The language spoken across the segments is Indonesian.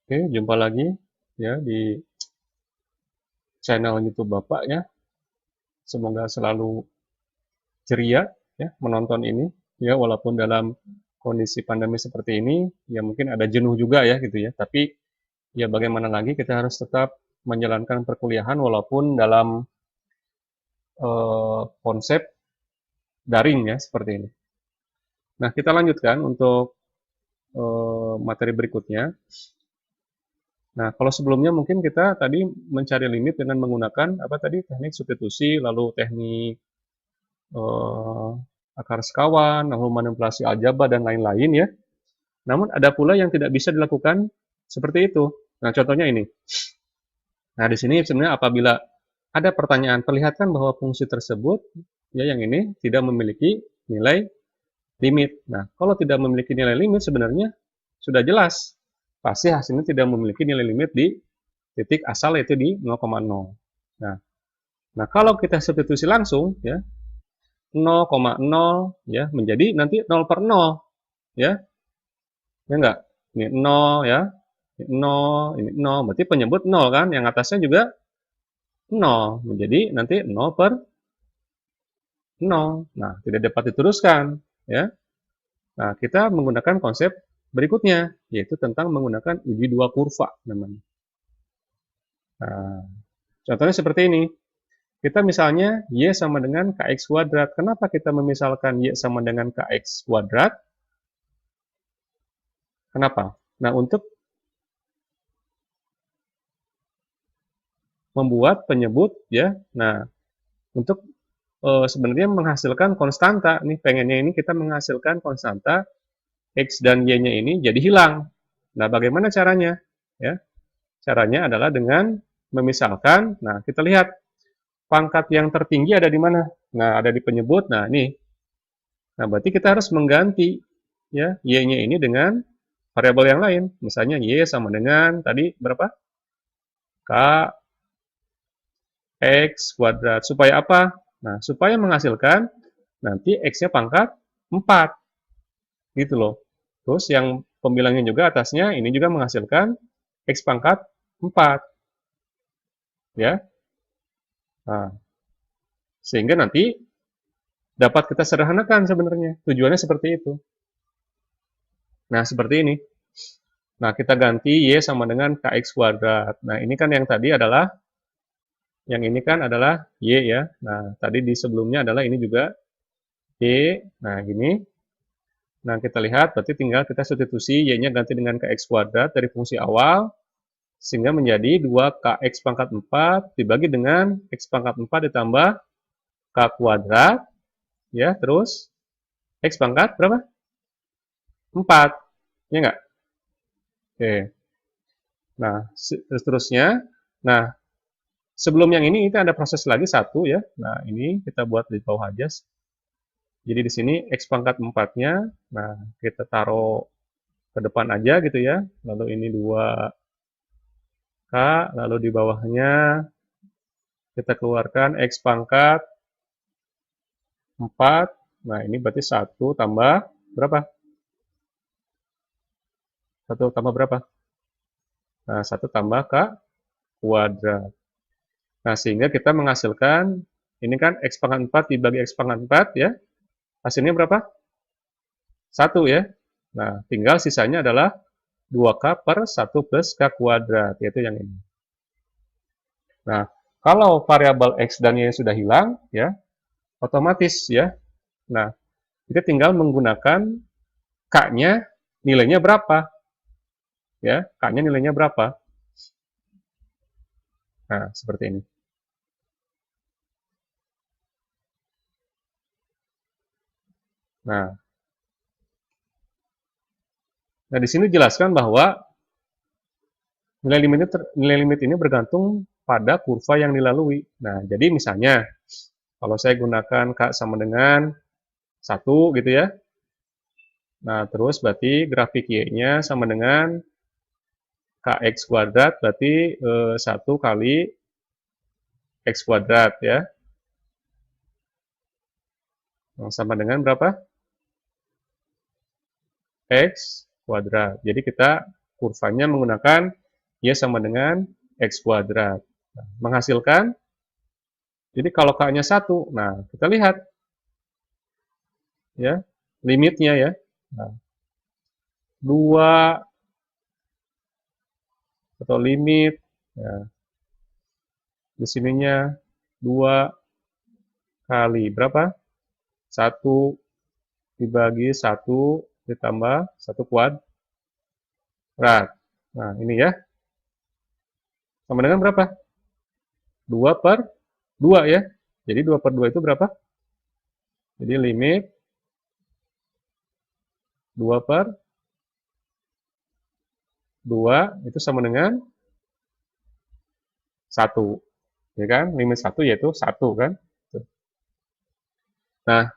Oke, jumpa lagi ya di channel YouTube Bapak ya. Semoga selalu ceria ya menonton ini ya, walaupun dalam kondisi pandemi seperti ini ya mungkin ada jenuh juga ya gitu ya. Tapi ya bagaimana lagi, kita harus tetap menjalankan perkuliahan walaupun dalam konsep daring ya seperti ini. Nah, kita lanjutkan untuk materi berikutnya. Nah, kalau sebelumnya mungkin kita tadi mencari limit dengan menggunakan apa tadi, teknik substitusi, lalu teknik eh, akar sekawan, lalu manipulasi aljabar dan lain-lain ya. Namun ada pula yang tidak bisa dilakukan seperti itu. Nah, contohnya ini. Nah, di sini sebenarnya apabila ada pertanyaan, perlihatkan bahwa fungsi tersebut ya yang ini tidak memiliki nilai limit. Nah, kalau tidak memiliki nilai limit sebenarnya sudah jelas pasti hasilnya tidak memiliki nilai limit di titik asal, yaitu di 0,0. Nah, nah kalau kita substitusi langsung ya 0,0 ya menjadi nanti 0 per 0 ya, ya enggak? Ini 0 ya, ini 0, ini 0, berarti penyebut 0 kan, yang atasnya juga 0, menjadi nanti 0 per 0. Nah, tidak dapat diteruskan ya. Nah, kita menggunakan konsep berikutnya, yaitu tentang menggunakan uji dua kurva namanya. Nah, contohnya seperti ini. Kita misalnya Y sama dengan KX kuadrat. Kenapa kita memisalkan Y sama dengan KX kuadrat? Kenapa? Nah, untuk membuat penyebut ya. Nah, untuk sebenarnya menghasilkan konstanta nih, pengennya ini kita menghasilkan konstanta X dan Y-nya ini jadi hilang. Nah, bagaimana caranya? Ya, caranya adalah dengan memisalkan. Nah, kita lihat pangkat yang tertinggi ada di mana? Nah, ada di penyebut. Nah, ini. Nah, berarti kita harus mengganti ya Y-nya ini dengan variabel yang lain. Misalnya Y sama dengan tadi berapa? K X kuadrat. Supaya apa? Nah, supaya menghasilkan nanti X-nya pangkat 4. Gitu loh. Terus yang pembilangnya juga atasnya ini juga menghasilkan X pangkat 4. Ya. Nah, sehingga nanti dapat kita sederhanakan sebenarnya. Tujuannya seperti itu. Nah, seperti ini. Nah, kita ganti Y sama dengan KX kuadrat. Nah, ini kan yang tadi adalah, yang ini kan adalah Y ya. Nah, tadi di sebelumnya adalah ini juga Y. Nah, gini. Nah, kita lihat, berarti tinggal kita substitusi Y-nya ganti dengan KX kuadrat dari fungsi awal, sehingga menjadi 2KX pangkat 4 dibagi dengan X pangkat 4 ditambah K kuadrat, ya, terus X pangkat berapa? 4, ya enggak? Oke. Nah, seterusnya, nah, sebelum yang ini kita ada proses lagi satu ya. Nah, ini kita buat di bawah aja. Jadi di sini X pangkat 4-nya, nah, kita taruh ke depan aja gitu ya. Lalu ini 2K, lalu di bawahnya kita keluarkan X pangkat 4. Nah, ini berarti 1 tambah berapa? 1 tambah berapa? Nah, 1 tambah K kuadrat. Nah, sehingga kita menghasilkan, ini kan X pangkat 4 dibagi X pangkat 4 ya. Hasilnya berapa? 1 ya. Nah, tinggal sisanya adalah 2K per 1 plus K kuadrat, yaitu yang ini. Nah, kalau variabel X dan Y sudah hilang, ya, otomatis ya. Nah, kita tinggal menggunakan K-nya nilainya berapa. Ya, K-nya nilainya berapa. Nah, seperti ini. Nah, nah di sini dijelaskan bahwa nilai limit ini bergantung pada kurva yang dilalui. Nah, jadi misalnya kalau saya gunakan K sama dengan 1 gitu ya. Nah, terus berarti grafik Y-nya sama dengan KX kuadrat, berarti 1 kali X kuadrat ya. Nah, sama dengan berapa? X kuadrat. Jadi kita kurvanya menggunakan Y sama dengan X kuadrat. Nah, menghasilkan, jadi kalau K-nya 1, nah kita lihat ya limitnya ya. Nah, 2 atau limit ya, di sininya 2 kali berapa? 1 dibagi 1 ditambah 1 kuadrat. Nah, ini ya. Sama dengan berapa? 2 per 2 ya. Jadi 2 per 2 itu berapa? Jadi limit 2 per 2 itu sama dengan 1. Ya kan? Limit 1 yaitu 1 kan? Nah,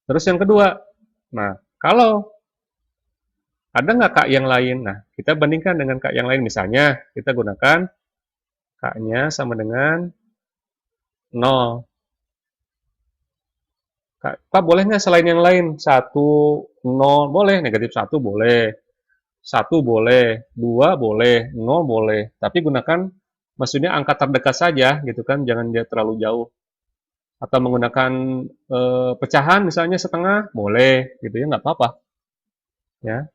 terus yang kedua. Nah, kalau ada nggak K yang lain? Nah, kita bandingkan dengan K yang lain. Misalnya, kita gunakan K-nya sama dengan 0. Pak, boleh nggak selain yang lain? 1, 0, boleh. Negatif 1 boleh. 1 boleh. 2 boleh. 0 boleh. Tapi gunakan, maksudnya angka terdekat saja, gitu kan. Jangan dia terlalu jauh. Atau menggunakan pecahan, misalnya setengah, boleh. Gitu ya, nggak apa-apa. Ya.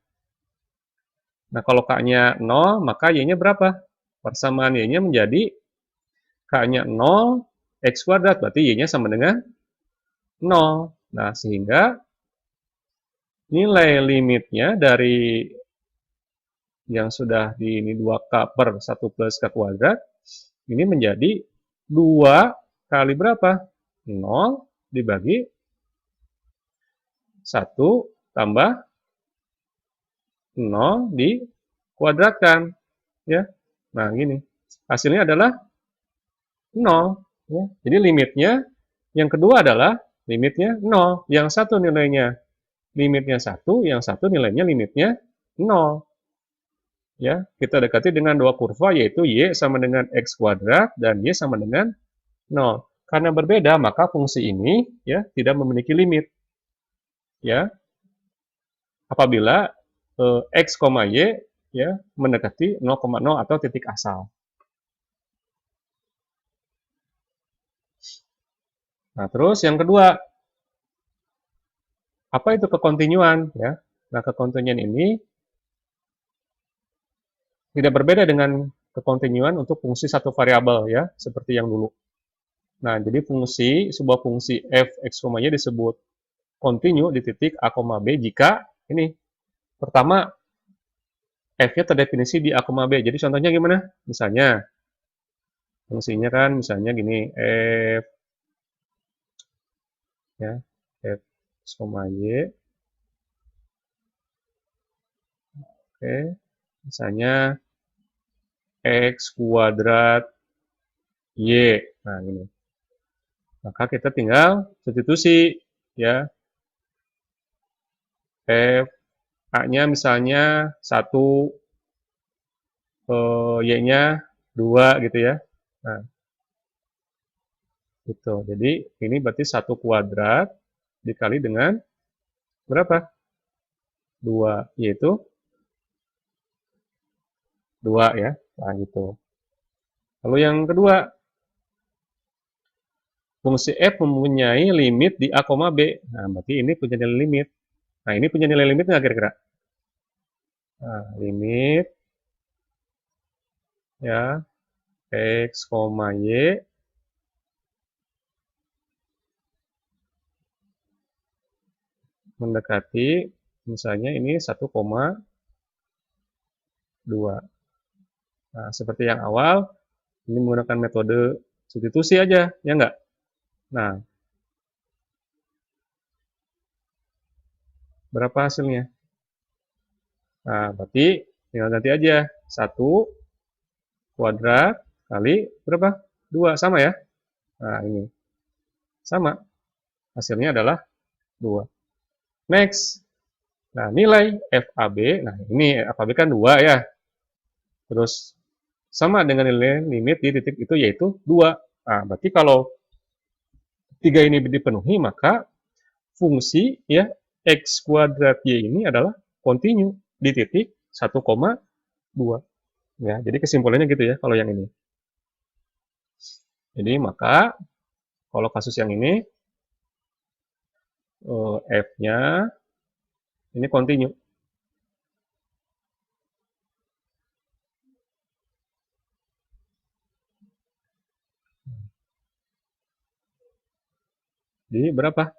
Nah, kalau K-nya 0, maka Y-nya berapa? Persamaan Y-nya menjadi K-nya 0, X kuadrat. Berarti Y-nya sama dengan 0. Nah, sehingga nilai limitnya dari yang sudah di ini 2K per 1 plus K kuadrat, ini menjadi 2 kali berapa? 0 dibagi 1 tambah 0 dikuadratkan. Ya. Nah, gini. Hasilnya adalah 0. Ya. Jadi limitnya, yang kedua adalah limitnya 0. Yang satu nilainya limitnya 1, yang satu nilainya limitnya 0. Ya, kita dekati dengan dua kurva, yaitu Y sama dengan X kuadrat dan Y sama dengan 0. Karena berbeda, maka fungsi ini ya tidak memiliki limit. Ya, apabila X, Y ya mendekati 0,0 atau titik asal. Nah, terus yang kedua, apa itu kekontinuan? Ya, nah kekontinuan ini tidak berbeda dengan kekontinuan untuk fungsi satu variabel ya, seperti yang dulu. Nah, jadi sebuah fungsi f x, y disebut kontinu di titik a, b jika ini pertama f-nya terdefinisi di a, b. Jadi contohnya gimana? Misalnya fungsinya kan misalnya gini, f ya, f x, y. Oke. Misalnya x kuadrat y. Nah, ini. Maka kita tinggal substitusi ya. F A-nya misalnya 1, Y-nya 2 gitu ya. Nah, gitu. Jadi ini berarti 1 kuadrat dikali dengan berapa? 2, yaitu 2 ya. Nah, gitu. Lalu yang kedua, fungsi f mempunyai limit di a, b. Nah, berarti ini punya nilai limit. Nah, ini punya nilai limit nggak kira-kira? Nah, limit ya x, y mendekati misalnya ini 1,2. Nah, seperti yang awal, ini menggunakan metode substitusi aja, ya enggak? Nah, berapa hasilnya? Nah, berarti tinggal ganti aja. 1 kuadrat kali berapa? 2, sama ya? Nah, ini. Sama. Hasilnya adalah 2. Next. Nah, nilai FAB, nah ini FAB kan 2 ya. Terus sama dengan nilai limit di titik itu yaitu 2. Nah, berarti kalau 3 ini dipenuhi, maka fungsi ya x kuadrat y ini adalah kontinu di titik 1,2. Ya, jadi kesimpulannya gitu ya kalau yang ini. Jadi maka kalau kasus yang ini F-nya ini continue. Jadi berapa?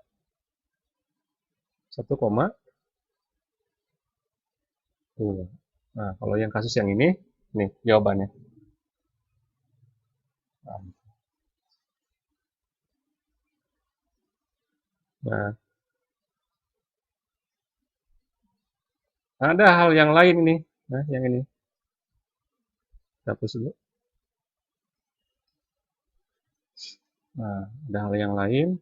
1,2. Nah, kalau yang kasus yang ini, nih jawabannya. Nah, ada hal yang lain ini. Nah, yang ini. Hapus dulu. Nah, ada hal yang lain.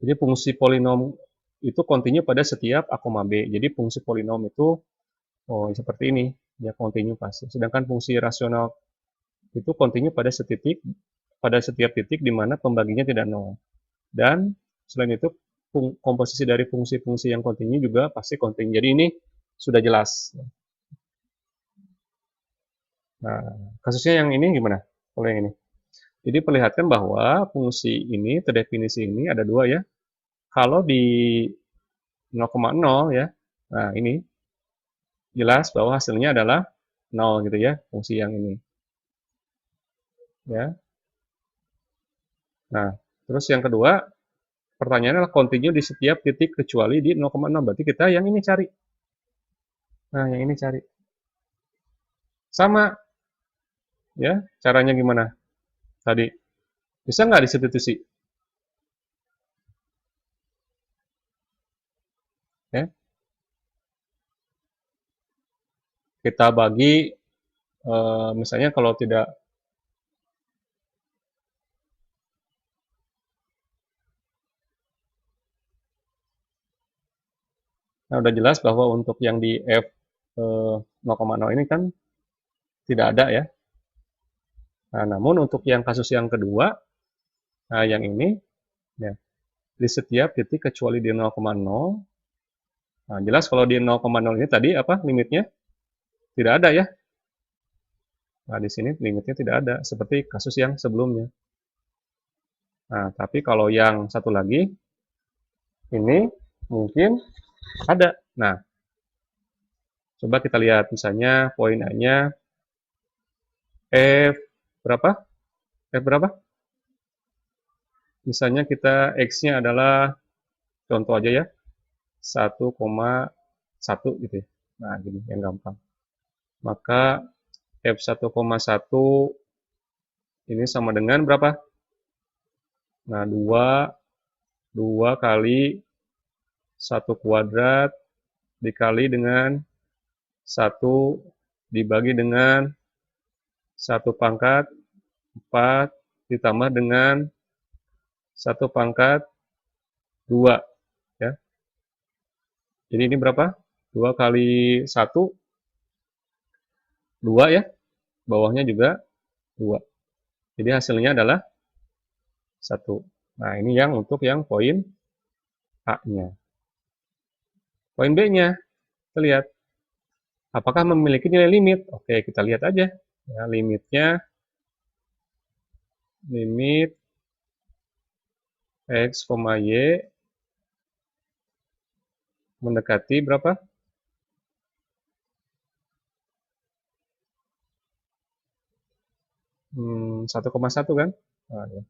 Jadi fungsi polinom itu kontinu pada setiap A, B. Jadi fungsi polinom itu seperti ini, dia kontinu pasti. Sedangkan fungsi rasional itu kontinu pada setiap titik di mana pembaginya tidak nol. Dan selain itu komposisi dari fungsi-fungsi yang kontinu juga pasti kontinu. Jadi ini sudah jelas. Nah, kasusnya yang ini gimana? Kalau yang ini. Jadi perlihatkan bahwa fungsi ini, terdefinisi ini ada dua ya. Kalau di 0,0 ya, nah ini jelas bahwa hasilnya adalah 0 gitu ya, fungsi yang ini. Ya. Nah, terus yang kedua, pertanyaannya adalah continue di setiap titik kecuali di 0,6. Berarti kita yang ini cari. Nah, yang ini cari. Sama. Ya, caranya gimana? Tadi. Bisa nggak disubstitusi? Ya. Kita bagi, misalnya kalau tidak, nah udah jelas bahwa untuk yang di F 0,0 ini kan tidak ada ya. Nah, namun untuk yang kasus yang kedua, nah yang ini, ya, di setiap titik kecuali di 0,0. Nah, jelas kalau di 0,0 ini tadi apa limitnya? Tidak ada ya. Nah, di sini limitnya tidak ada, seperti kasus yang sebelumnya. Nah, tapi kalau yang satu lagi, ini mungkin ada. Nah, coba kita lihat misalnya poin A-nya F berapa? F berapa? Misalnya kita X-nya adalah, contoh aja ya, 1,1 gitu ya. Nah, gini, yang gampang. Maka F1,1 ini sama dengan berapa? Nah, 2 kali 1 kuadrat dikali dengan 1 dibagi dengan 1 pangkat 4 ditambah dengan 1 pangkat 2 ya. Jadi ini berapa? 2 kali 1 2 ya. Bawahnya juga 2. Jadi hasilnya adalah 1. Nah, ini yang untuk yang poin A-nya. Poin B-nya, kita lihat apakah memiliki nilai limit. Oke, kita lihat aja. Ya, limitnya, limit X, Y mendekati berapa? 1,1 kan? Nah, ya.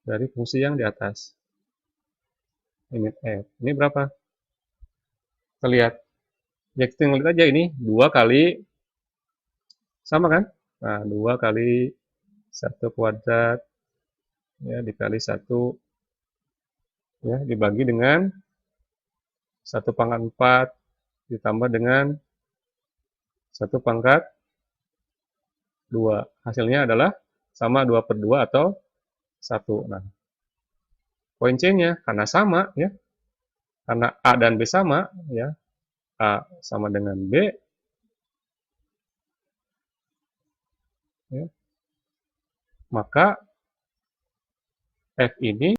Dari fungsi yang di atas. Limit F. Ini berapa? Kita lihat. Ya, kita lihat aja ini. 2 kali, sama kan? Nah, 2 kali 1 kuadrat, ya, dikali 1, ya, dibagi dengan 1 pangkat 4, ditambah dengan 1 pangkat 2. Hasilnya adalah sama 2/2 atau 1. Nah, poin C-nya, karena sama, ya, karena A dan B sama, ya, A sama dengan B, ya, maka F ini